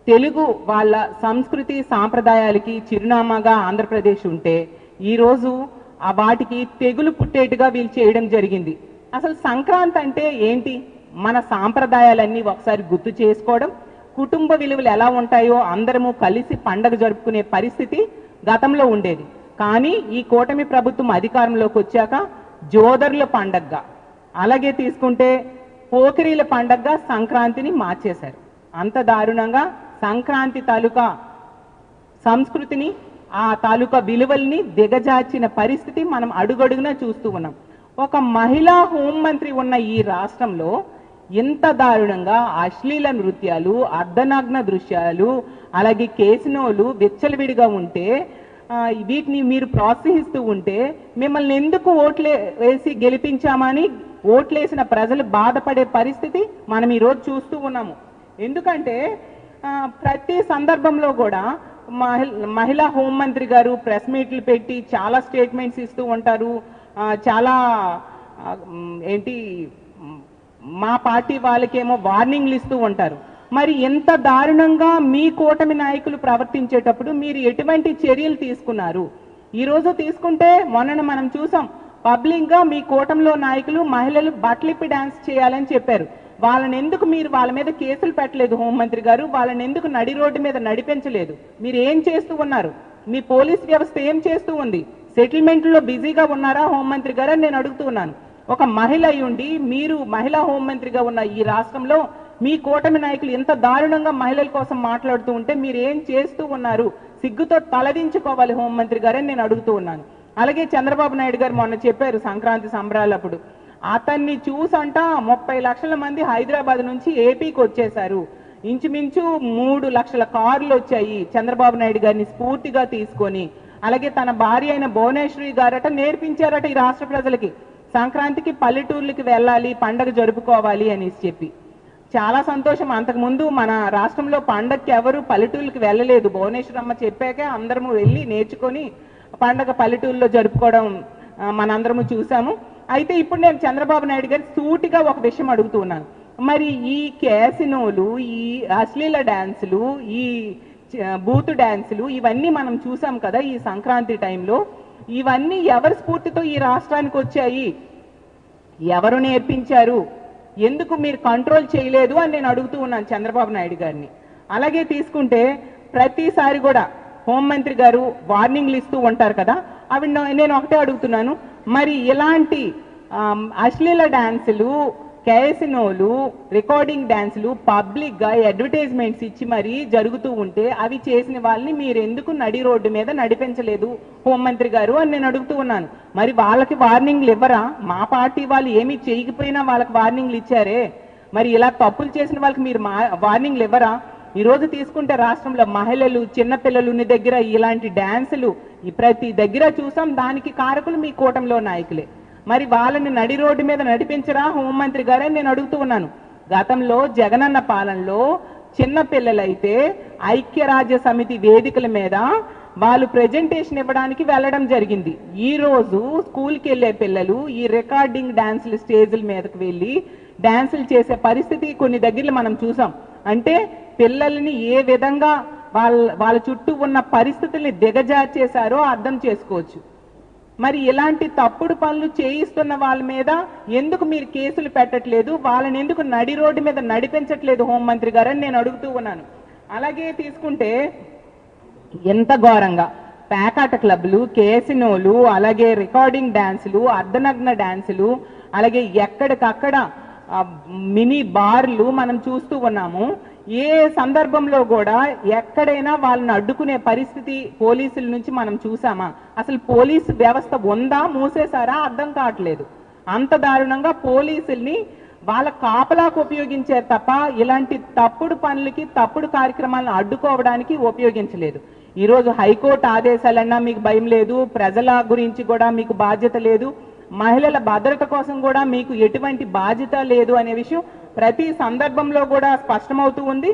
తెలుగు వాళ్ళ సంస్కృతి సాంప్రదాయాలకి చిరునామాగా ఆంధ్రప్రదేశ్ ఉంటే ఈరోజు ఆ వాటికి తెగులు పుట్టేట్టుగా వీళ్ళు చేయడం జరిగింది. అసలు సంక్రాంతి అంటే ఏంటి? మన సాంప్రదాయాలన్నీ ఒకసారి గుర్తు చేసుకోవడం, కుటుంబ విలువలు ఎలా ఉంటాయో అందరము కలిసి పండగ జరుపుకునే పరిస్థితి గతంలో ఉండేది. కానీ ఈ కూటమి ప్రభుత్వం అధికారంలోకి వచ్చాక జోదరుల పండగగా, అలాగే తీసుకుంటే పోకిరీల పండగగా సంక్రాంతిని మార్చేశారు. అంత దారుణంగా సంక్రాంతి తాలూకా సంస్కృతిని, ఆ తాలూకా విలువల్ని దిగజార్చిన పరిస్థితి మనం అడుగడుగునా చూస్తూ ఉన్నాం. ఒక మహిళా హోంమంత్రి ఉన్న ఈ రాష్ట్రంలో ఇంత దారుణంగా అశ్లీల నృత్యాలు, అర్ధనగ్న దృశ్యాలు, అలాగే కేసినోలు విచ్చలవిడిగా ఉంటే వీటిని మీరు ప్రోత్సహిస్తూ ఉంటే మిమ్మల్ని ఎందుకు వేసి గెలిపించామని ఓట్లేసిన ప్రజలు బాధపడే పరిస్థితి మనం ఈరోజు చూస్తూ ఉన్నాము. ఎందుకంటే ప్రతి సందర్భంలో కూడా మహిళా హోంమంత్రి గారు ప్రెస్ మీట్లు పెట్టి చాలా స్టేట్మెంట్స్ ఇస్తూ ఉంటారు. చాలా మా పార్టీ వాళ్ళకేమో వార్నింగ్లు ఇస్తూ ఉంటారు. మరి ఎంత దారుణంగా మీ కూటమి నాయకులు ప్రవర్తించేటప్పుడు మీరు ఎటువంటి చర్యలు తీసుకున్నారు? ఈరోజు తీసుకుంటే మొన్న మనం చూసాం, పబ్లిక్గా మీ కూటమిలో నాయకులు మహిళలు బట్టలిప్పి డాన్స్ చేయాలని చెప్పారు. వాళ్ళని ఎందుకు మీరు వాళ్ళ మీద కేసులు పెట్టలేదు? హోంమంత్రి గారు వాళ్ళని ఎందుకు నడి రోడ్డు మీద నడిపించలేదు? మీరు ఏం చేస్తూ ఉన్నారు? మీ పోలీస్ వ్యవస్థ ఏం చేస్తూ ఉంది? సెటిల్మెంట్లో బిజీగా ఉన్నారా హోంమంత్రి గారు అని నేను అడుగుతూ ఉన్నాను. ఒక మహిళ అయ్యుండి మీరు మహిళా హోంమంత్రిగా ఉన్న ఈ రాష్ట్రంలో మీ కూటమి నాయకులు ఎంత దారుణంగా మహిళల కోసం మాట్లాడుతూ ఉంటే మీరు ఏం చేస్తూ ఉన్నారు? సిగ్గుతో తలదించుకోవాలి హోంమంత్రి గారని నేను అడుగుతూ ఉన్నాను. అలాగే చంద్రబాబు నాయుడు గారు మొన్న చెప్పారు సంక్రాంతి సంబరాలప్పుడు, అతన్ని చూసంట 30 లక్షల మంది హైదరాబాద్ నుంచి ఏపీకి వచ్చేశారు, ఇంచుమించు 3 లక్షల కార్లు వచ్చాయి చంద్రబాబు నాయుడు గారిని స్ఫూర్తిగా తీసుకొని. అలాగే తన భార్య అయిన భువనేశ్వరి గారట నేర్పించారట ఈ రాష్ట్ర ప్రజలకి సంక్రాంతికి పల్లెటూర్లకి వెళ్ళాలి, పండగ జరుపుకోవాలి అనేసి చెప్పి. చాలా సంతోషం. అంతకుముందు మన రాష్ట్రంలో పండగకి ఎవరు పల్లెటూర్లకి వెళ్ళలేదు. భువనేశ్వరమ్మ చెప్పాకే అందరము వెళ్ళి నేర్చుకొని పండగ పల్లెటూరులో జరుపుకోవడం మనందరము చూసాము. అయితే ఇప్పుడు నేను చంద్రబాబు నాయుడు గారి సూటిగా ఒక విషయం అడుగుతున్నాను. మరి ఈ క్యాసినోలు, ఈ అశ్లీల డ్యాన్సులు, ఈ బూతు డ్యాన్సులు ఇవన్నీ మనం చూసాం కదా ఈ సంక్రాంతి టైంలో. ఇవన్నీ ఎవరి స్ఫూర్తితో ఈ రాష్ట్రానికి వచ్చాయి? ఎవరు నేర్పించారు? ఎందుకు మీరు కంట్రోల్ చేయలేదు అని నేను అడుగుతూ ఉన్నాను చంద్రబాబు నాయుడు గారిని. అలాగే తీసుకుంటే ప్రతిసారి కూడా హోంమంత్రి గారు వార్నింగ్లు ఇస్తూ ఉంటారు కదా, అవి నేను ఒకటే అడుగుతున్నాను. మరి ఇలాంటి అశ్లీల డాన్సులు, క్యాసినోలు, రికార్డింగ్ డాన్సులు పబ్లిక్గా అడ్వర్టైజ్మెంట్స్ ఇచ్చి మరీ జరుగుతూ ఉంటే అవి చేసిన వాళ్ళని మీరు ఎందుకు నడి రోడ్డు మీద నడిపించలేదు హోంమంత్రి గారు అని నేను అడుగుతూ ఉన్నాను. మరి వాళ్ళకి వార్నింగ్లు ఇవ్వరా? మా పార్టీ వాళ్ళు ఏమీ చేయకపోయినా వాళ్ళకి వార్నింగ్లు ఇచ్చారే, మరి ఇలా తప్పులు చేసిన వాళ్ళకి మీరు వార్నింగ్లు ఇవ్వరా? ఈరోజు తీసుకుంటే రాష్ట్రంలో మహిళలు, చిన్నపిల్లలు దగ్గర ఇలాంటి డ్యాన్సులు ప్రతి దగ్గర చూసాం. దానికి కారకులు మీ కూటమిలో నాయకులే. మరి వాళ్ళని నడి రోడ్డు మీద నడిపించరా హోంమంత్రి గారే నేను అడుగుతూ ఉన్నాను. గతంలో జగనన్న పాలనలో చిన్న పిల్లలైతే ఐక్యరాజ్య సమితి వేదికల మీద వాళ్ళు ప్రెజెంటేషన్ ఇవ్వడానికి వెళ్ళడం జరిగింది. ఈ రోజు స్కూల్కి వెళ్ళే పిల్లలు ఈ రికార్డింగ్ డాన్సులు స్టేజ్ల మీదకి వెళ్ళి డాన్సులు చేసే పరిస్థితి కొన్ని దగ్గరలో మనం చూసాం. అంటే పిల్లల్ని ఏ విధంగా వాళ్ళ చుట్టూ ఉన్న పరిస్థితుల్ని దిగజార్చేశారో అర్థం చేసుకోవచ్చు. మరి ఇలాంటి తప్పుడు పనులు చేయిస్తున్న వాళ్ళ మీద ఎందుకు మీరు కేసులు పెట్టట్లేదు? వాళ్ళని ఎందుకు నడి రోడ్డు మీద నడిపించట్లేదు హోంమంత్రి గారని నేను అడుగుతూ ఉన్నాను. అలాగే తీసుకుంటే ఎంత ఘోరంగా పేకాట క్లబ్లు, కేసినోలు, అలాగే రికార్డింగ్ డాన్సులు, అర్ధనగ్న డాన్సులు, అలాగే ఎక్కడికక్కడ మినీ బార్లు మనం చూస్తూ ఉన్నాము. ఏ సందర్భంలో కూడా ఎక్కడైనా వాళ్ళని అడ్డుకునే పరిస్థితి పోలీసుల నుంచి మనం చూసామా? అసలు పోలీసు వ్యవస్థ ఉందా, మూసేశారా అర్థం కావట్లేదు. అంత దారుణంగా పోలీసుల్ని వాళ్ళ కాపలాకు ఉపయోగించారు తప్ప ఇలాంటి తప్పుడు పనులకి, తప్పుడు కార్యక్రమాలను అడ్డుకోవడానికి ఉపయోగించలేదు. ఈరోజు హైకోర్టు ఆదేశాలన్నా మీకు భయం లేదు, ప్రజల గురించి కూడా మీకు బాధ్యత లేదు, మహిళల భద్రత కోసం కూడా మీకు ఎటువంటి బాధ్యత లేదు అనే విషయం ప్రతి సందర్భంలో కూడా స్పష్టమవుతూ ఉంది.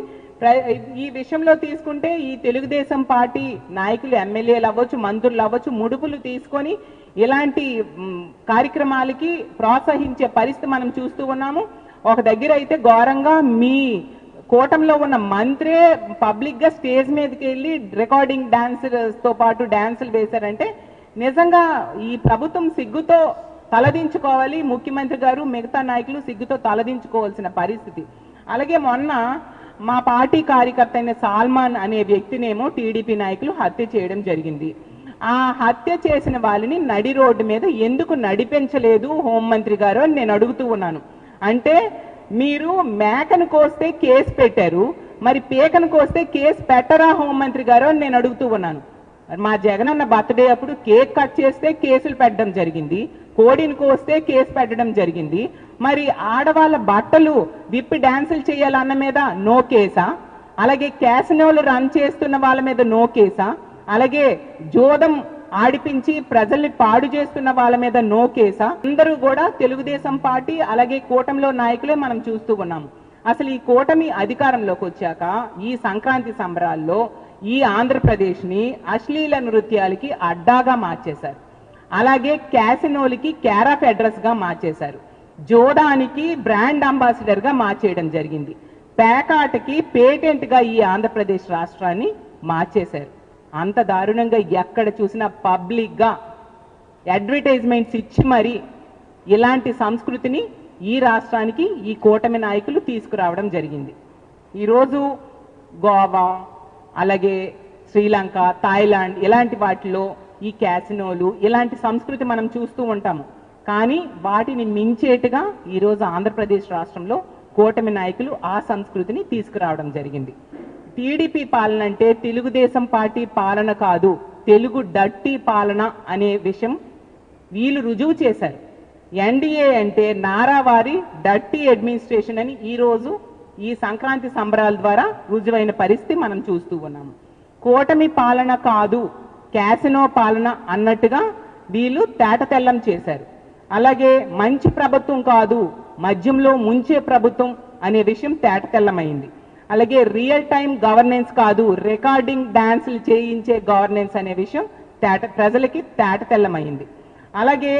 ఈ విషయంలో తీసుకుంటే ఈ తెలుగుదేశం పార్టీ నాయకులు, ఎమ్మెల్యేలు అవ్వచ్చు, మంత్రులు అవ్వచ్చు, ముడుపులు తీసుకొని ఇలాంటి కార్యక్రమాలకి ప్రోత్సహించే పరిస్థితి మనం చూస్తూ ఉన్నాము. ఒక దగ్గర అయితే ఘోరంగా మీ కూటమిలో ఉన్న మంత్రే పబ్లిక్ గా స్టేజ్ మీదకి వెళ్ళి రికార్డింగ్ తో పాటు డాన్సులు వేశారంటే నిజంగా ఈ ప్రభుత్వం సిగ్గుతో తలదించుకోవాలి. ముఖ్యమంత్రి గారు మిగతా నాయకులు సిగ్గుతో తలదించుకోవాల్సిన పరిస్థితి. అలాగే మొన్న మా పార్టీ కార్యకర్త అయిన సాల్మాన్ అనే వ్యక్తినేమో టీడీపీ నాయకులు హత్య చేయడం జరిగింది. ఆ హత్య చేసిన వాళ్ళని నడి రోడ్డు మీద ఎందుకు నడిపించలేదు హోంమంత్రి గారు అని నేను అడుగుతూ ఉన్నాను. అంటే మీరు మేకను కోస్తే కేసు పెట్టారు, మరి పీకను కోస్తే కేసు పెట్టరా హోంమంత్రి గారు అని నేను అడుగుతూ ఉన్నాను. మా జగనన్న బర్త్డే అప్పుడు కేక్ కట్ చేస్తే కేసులు పెట్టడం జరిగింది, కోడిని కోస్తే కేసు పెట్టడం జరిగింది. మరి ఆడవాళ్ళ బట్టలు విప్పి డాన్సులు చేయాలన్న మీద నో కేసా? అలాగే క్యాసినోలు రన్ చేస్తున్న వాళ్ళ మీద నో కేసా? అలాగే జోదం ఆడిపించి ప్రజల్ని పాడు చేస్తున్న వాళ్ళ మీద నో కేసా? అందరూ కూడా తెలుగుదేశం పార్టీ అలాగే కూటమిలో నాయకులే మనం చూస్తూ ఉన్నాము. అసలు ఈ కూటమి అధికారంలోకి వచ్చాక ఈ సంక్రాంతి సంబరాల్లో ఈ ఆంధ్రప్రదేశ్ ని అశ్లీల నృత్యాలకి అడ్డాగా మార్చేశారు. అలాగే క్యాసినోలకి కేర్ ఆఫ్ అడ్రస్ గా మార్చేశారు. జోదానికి బ్రాండ్ అంబాసిడర్ గా మార్చేయడం జరిగింది. పేకాటకి పేటెంట్ గా ఈ ఆంధ్రప్రదేశ్ రాష్ట్రాన్ని మార్చేశారు. అంత దారుణంగా ఎక్కడ చూసినా పబ్లిక్ గా అడ్వర్టైజ్మెంట్స్ ఇచ్చి మరి ఇలాంటి సంస్కృతిని ఈ రాష్ట్రానికి ఈ కూటమి నాయకులు తీసుకురావడం జరిగింది. ఈరోజు గోవా అలాగే శ్రీలంక, థాయిలాండ్ ఇలాంటి వాటిలో ఈ క్యాసినోలు ఇలాంటి సంస్కృతి మనం చూస్తూ ఉంటాము. కానీ వాటిని మించేట్టుగా ఈరోజు ఆంధ్రప్రదేశ్ రాష్ట్రంలో కూటమి నాయకులు ఆ సంస్కృతిని తీసుకురావడం జరిగింది. టీడీపీ పాలన అంటే తెలుగుదేశం పార్టీ పాలన కాదు, తెలుగు డట్టి పాలన అనే విషయం వీళ్ళు రుజువు చేశారు. ఎన్డీఏ అంటే నారావారి డట్టి అడ్మినిస్ట్రేషన్ అని ఈరోజు ఈ సంక్రాంతి సంబరాల ద్వారా రుజువైన పరిస్థితి మనం చూస్తూ ఉన్నాము. కూటమి పాలన కాదు, క్యాసినో పాలన అన్నట్టుగా వీళ్ళు తేటతెల్లం చేశారు. అలాగే మంచి ప్రభుత్వం కాదు, మద్యంలో ముంచే ప్రభుత్వం అనే విషయం తేటతెల్లమైంది. అలాగే రియల్ టైం గవర్నెన్స్ కాదు, రికార్డింగ్ డాన్సులు చేయించే గవర్నెన్స్ అనే విషయం ప్రజలకి తేటతెల్లమైంది. అలాగే